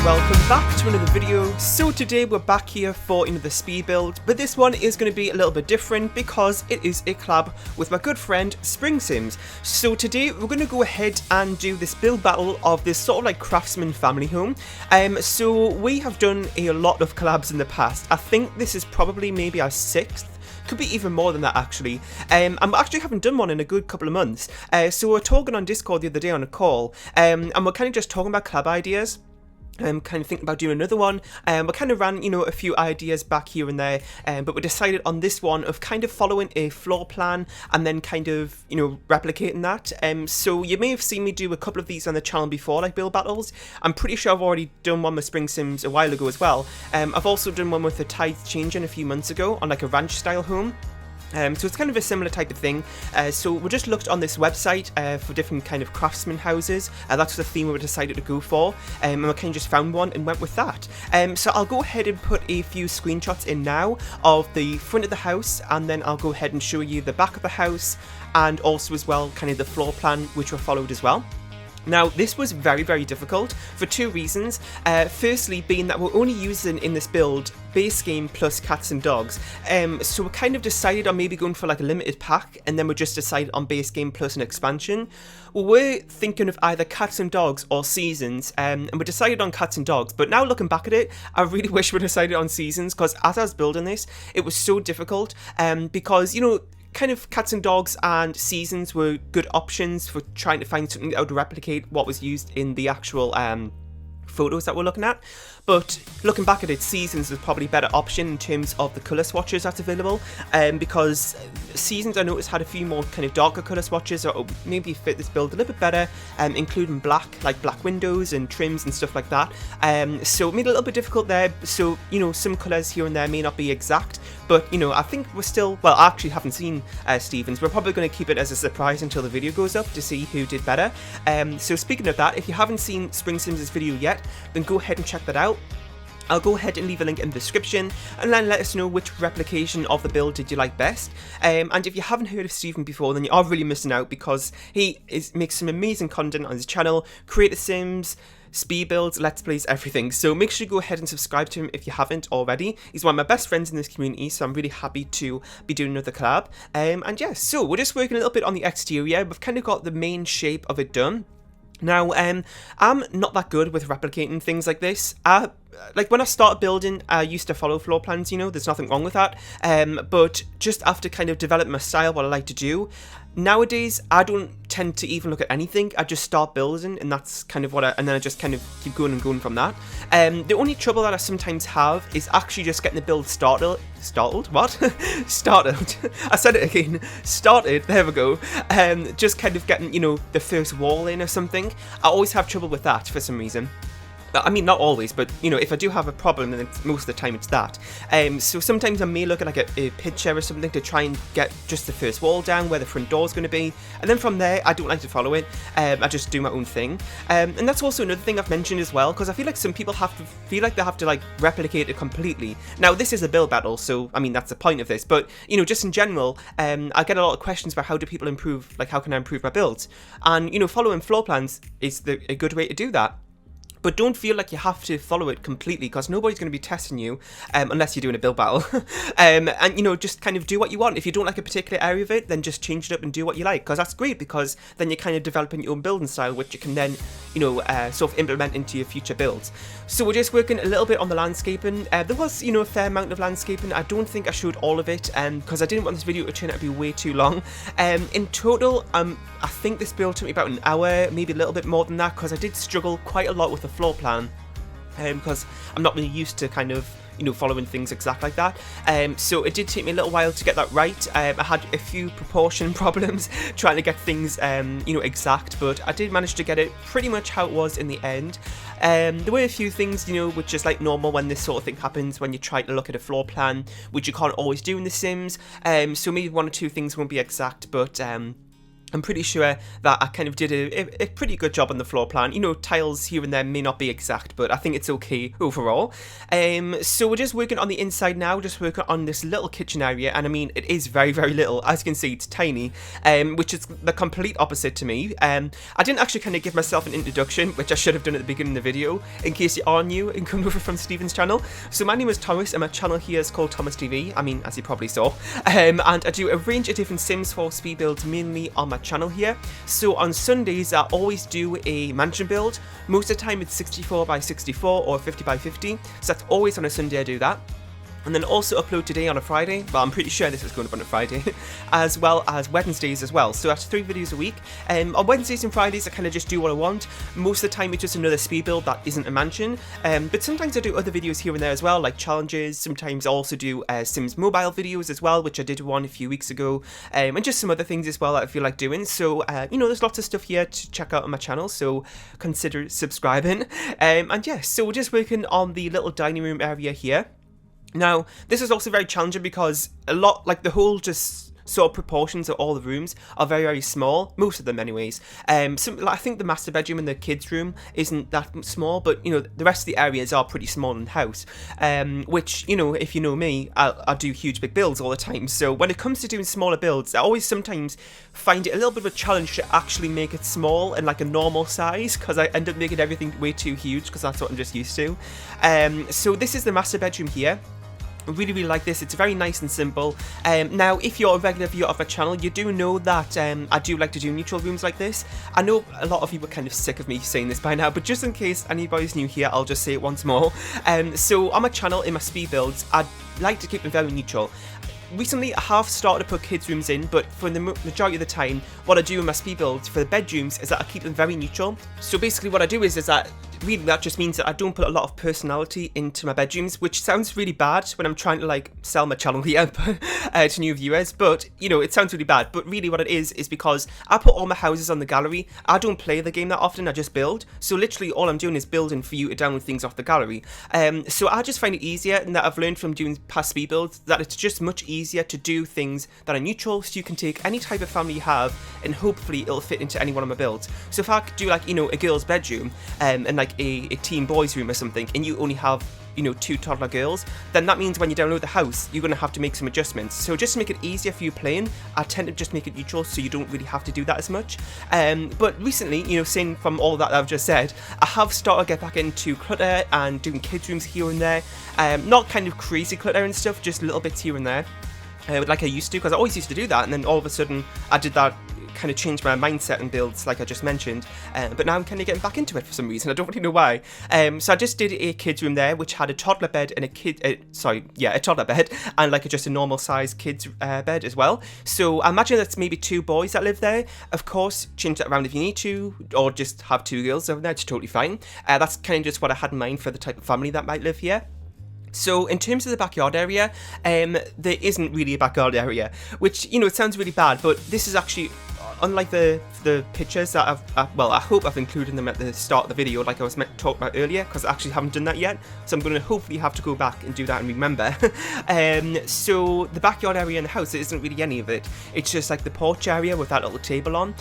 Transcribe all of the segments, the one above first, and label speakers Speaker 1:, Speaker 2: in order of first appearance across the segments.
Speaker 1: welcome back to another video. So today we're back here for another speed build, but this one is going to be a little bit different because it is a collab with my good friend SpringSims. So today we're going to go ahead and do this build battle of this sort of like craftsman family home. So we have done a lot of collabs in the past. I think this is probably maybe our 6th. Could be even more than that actually. I actually haven't done one in a good couple of months. So we're talking on Discord the other day on a call, and we're kind of just talking about collab ideas. Kind of thinking about doing another one. We kind of ran, a few ideas back here and there, but we decided on this one of kind of following a floor plan and then kind of, replicating that. So you may have seen me do a couple of these on the channel before, like build battles. I'm pretty sure I've already done one with SpringSims a while ago as well. I've also done one with the tides changing a few months ago on like a ranch style home. So it's kind of a similar type of thing. So we just looked on this website for different kind of craftsman houses. That's the theme we decided to go for, and we kind of just found one and went with that. So I'll go ahead and put a few screenshots in now of the front of the house, and then I'll go ahead and show you the back of the house, and also as well kind of the floor plan which we followed as well. Now, this was very, very difficult for two reasons. Firstly, being that we're only using in this build base game plus cats and dogs. So we kind of decided on maybe going for like a limited pack, and then we just decided on base game plus an expansion. We were thinking of either cats and dogs or seasons, and we decided on cats and dogs. But now looking back at it, I really wish we decided on seasons, because as I was building this, it was so difficult. Because, kind of cats and dogs and seasons were good options for trying to find something that would replicate what was used in the actual photos that we're looking at. But looking back at it, seasons is probably a better option in terms of the colour swatches that's available, because seasons I noticed had a few more kind of darker colour swatches that maybe fit this build a little bit better, including black, like black windows and trims and stuff like that. So it made it a little bit difficult there. So, some colours here and there may not be exact, but, I think we're still, well, I actually haven't seen Stevens. We're probably going to keep it as a surprise until the video goes up to see who did better. So speaking of that, if you haven't seen SpringSims' video yet, then go ahead and check that out. I'll go ahead and leave a link in the description, and then let us know which replication of the build did you like best. And if you haven't heard of Stephen before, then you are really missing out, because he makes some amazing content on his channel, Creator Sims, speed builds, let's plays, everything. So make sure you go ahead and subscribe to him if you haven't already. He's one of my best friends in this community, so I'm really happy to be doing another collab. And yeah, so we're just working a little bit on the exterior. We've kind of got the main shape of it done. Now, I'm not that good with replicating things like this. Like when I started building, I used to follow floor plans, there's nothing wrong with that. But just after kind of developing my style, what I like to do, nowadays, I don't tend to even look at anything. I just start building, and that's kind of and then I just kind of keep going and going from that. The only trouble that I sometimes have is actually just getting the build started. What? Started. I said it again. Started. There we go. Just kind of getting, the first wall in or something. I always have trouble with that for some reason. I mean, not always, but, if I do have a problem, then most of the time it's that. So sometimes I may look at like a picture or something to try and get just the first wall down where the front door is going to be. And then from there, I don't like to follow it. I just do my own thing. And that's also another thing I've mentioned as well, because I feel like some people feel like they have to like replicate it completely. Now, this is a build battle, so, I mean, that's the point of this. But, just in general, I get a lot of questions about how do people improve, like how can I improve my builds? And, following floor plans is a good way to do that. But don't feel like you have to follow it completely, because nobody's going to be testing you unless you're doing a build battle. And, just kind of do what you want. If you don't like a particular area of it, then just change it up and do what you like, because that's great, because then you're kind of developing your own building style, which you can then, sort of implement into your future builds. So we're just working a little bit on the landscaping. There was, a fair amount of landscaping. I don't think I showed all of it, because I didn't want this video to turn out to be way too long. In total, I think this build took me about an hour, maybe a little bit more than that, because I did struggle quite a lot with the floor plan, because I'm not really used to kind of following things exact like that. So it did take me a little while to get that right. I had a few proportion problems trying to get things exact, but I did manage to get it pretty much how it was in the end. There were a few things, which is like normal when this sort of thing happens, when you try to look at a floor plan, which you can't always do in The Sims. So maybe one or two things won't be exact, but I'm pretty sure that I kind of did a pretty good job on the floor plan. You know, tiles here and there may not be exact, but I think it's okay overall. So we're just working on the inside now, just working on this little kitchen area, and I mean, it is very, very little. As you can see, it's tiny, which is the complete opposite to me. I didn't actually kind of give myself an introduction, which I should have done at the beginning of the video, in case you are new and come over from Steven's channel. So my name is Thomas, and my channel here is called Thomas TV, I mean, as you probably saw. And I do a range of different Sims 4 speed builds, mainly on my channel here. So on Sundays I always do a mansion build. Most of the time it's 64 by 64 or 50 by 50, so that's always on a Sunday I do that. And then also upload today on a Friday, well I'm pretty sure this is going up on a Friday, as well as Wednesdays as well, so that's 3 videos a week. On Wednesdays and Fridays I kind of just do what I want. Most of the time it's just another speed build that isn't a mansion, but sometimes I do other videos here and there as well, like challenges. Sometimes I also do Sims mobile videos as well, which I did one a few weeks ago, and just some other things as well that I feel like doing. So you know, there's lots of stuff here to check out on my channel, so consider subscribing. And yeah, so we're just working on the little dining room area here. Now, this is also very challenging because a lot, like the whole just sort of proportions of all the rooms are very, very small, most of them anyways. I think the master bedroom and the kids' room isn't that small, but you know, the rest of the areas are pretty small in the house, which, you know, if you know me, I do huge big builds all the time. So when it comes to doing smaller builds, I always sometimes find it a little bit of a challenge to actually make it small and like a normal size, because I end up making everything way too huge because that's what I'm just used to. So this is the master bedroom here. I really, really like this. It's very nice and simple. Now, if you're a regular viewer of my channel, you do know that I do like to do neutral rooms like this. I know a lot of you are kind of sick of me saying this by now, but just in case anybody's new here, I'll just say it once more. So on my channel, in my speed builds, I like to keep them very neutral. Recently, I have started to put kids' rooms in, but for the majority of the time, what I do in my speed builds for the bedrooms is that I keep them very neutral. So basically what I do is that really that just means that I don't put a lot of personality into my bedrooms, which sounds really bad when I'm trying to like sell my channel here to new viewers, but you know, it sounds really bad. But really what it is because I put all my houses on the gallery. I don't play the game that often, I just build. So literally all I'm doing is building for you to download things off the gallery. So I just find it easier, and that I've learned from doing past speed builds, that it's just much easier to do things that are neutral, so you can take any type of family you have and hopefully it'll fit into any one of my builds. So if I could do like, you know, a girl's bedroom and like a teen boy's room or something, and you only have, you know, 2 toddler girls, then that means when you download the house, you're going to have to make some adjustments. So just to make it easier for you playing, I tend to just make it neutral, so you don't really have to do that as much. But recently, you know, saying from all that I've just said, I have started to get back into clutter and doing kids' rooms here and there. Not kind of crazy clutter and stuff, just little bits here and there. Like I used to, because I always used to do that, and then all of a sudden I did that, kind of changed my mindset and builds like I just mentioned, but now I'm kind of getting back into it for some reason. I don't really know why. So I just did a kids room there, which had a toddler bed and a toddler bed and like just a normal size kids bed as well. So I imagine that's maybe 2 boys that live there. Of course, change that around if you need to, or just have 2 girls over there, it's totally fine. That's kind of just what I had in mind for the type of family that might live here. So in terms of the backyard area, there isn't really a backyard area, which, you know, it sounds really bad, but this is actually, unlike the pictures that I hope I've included them at the start of the video, like I was meant to talk about earlier, because I actually haven't done that yet, so I'm going to hopefully have to go back and do that and remember. So the backyard area in the house, there isn't really any of it. It's just like the porch area with that little table on.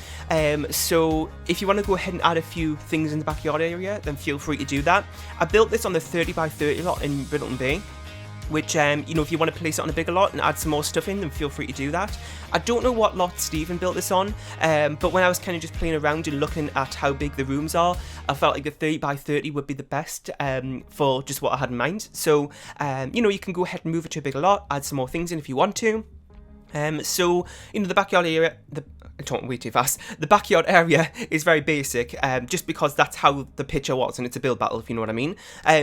Speaker 1: So if you want to go ahead and add a few things in the backyard area, then feel free to do that. I built this on the 30 by 30 lot in Brittlton Bay, which, you know, if you want to place it on a bigger lot and add some more stuff in, then feel free to do that. I don't know what lot Stephen built this on, but when I was kind of just playing around and looking at how big the rooms are, I felt like the 30 by 30 would be the best for just what I had in mind. So, you know, you can go ahead and move it to a bigger lot, add some more things in if you want to. So, you know, the backyard area, I'm talking way too fast. The backyard area is very basic, just because that's how the picture was, and it's a build battle, if you know what I mean.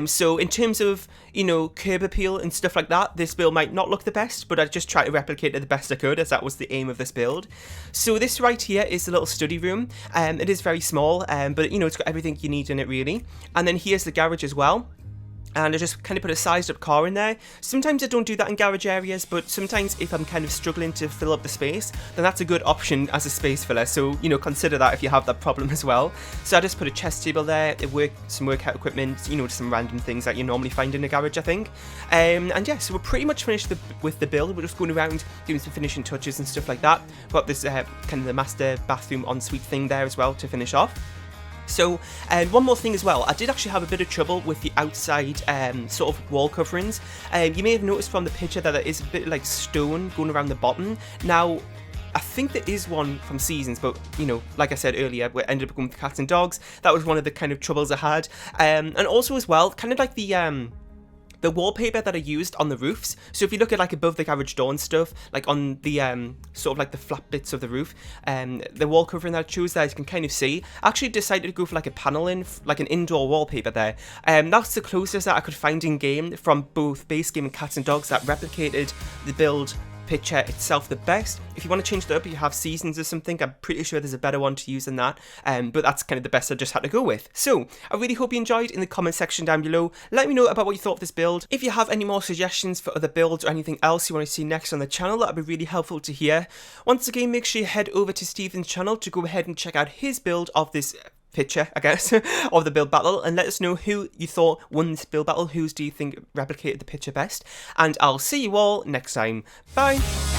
Speaker 1: So in terms of, you know, curb appeal and stuff like that, this build might not look the best, but I just tried to replicate it the best I could, as that was the aim of this build. So this right here is the little study room. It is very small, but, you know, it's got everything you need in it, really. And then here's the garage as well. and I just kind of put a sized up car in there. Sometimes I don't do that in garage areas, but sometimes if I'm kind of struggling to fill up the space, then that's a good option as a space filler, so, you know, consider that if you have that problem as well. So I just put a chest table there, some workout equipment, you know, just some random things that you normally find in a garage, I think. And yeah, so we're pretty much finished with the build. We're just going around doing some finishing touches and stuff like that. Got this kind of the master bathroom ensuite thing there as well to finish off. So, one more thing as well, I did actually have a bit of trouble with the outside sort of wall coverings. You may have noticed from the picture that there is a bit like stone going around the bottom. Now, I think there is one from Seasons, but, you know, like I said earlier, we ended up going with cats and dogs. That was one of the kind of troubles I had. And also as well, kind of like the wallpaper that I used on the roofs. So if you look at like above the garage door and stuff, like on the sort of like the flat bits of the roof, the wall covering that I chose there, as you can kind of see, I actually decided to go for like a paneling, like an indoor wallpaper there. That's the closest that I could find in game from both base game and cats and dogs that replicated the build picture itself the best. If you want to change that up, you have Seasons or something, I'm pretty sure there's a better one to use than that, but that's kind of the best I just had to go with. So I really hope you enjoyed. In the comment section down below, let me know about what you thought of this build. If you have any more suggestions for other builds or anything else you want to see next on the channel, that would be really helpful to hear. Once again, make sure you head over to Stephen's channel to go ahead and check out his build of this picture, I guess, of the build battle, and let us know who you thought won this build battle, whose do you think replicated the picture best, and I'll see you all next time. Bye!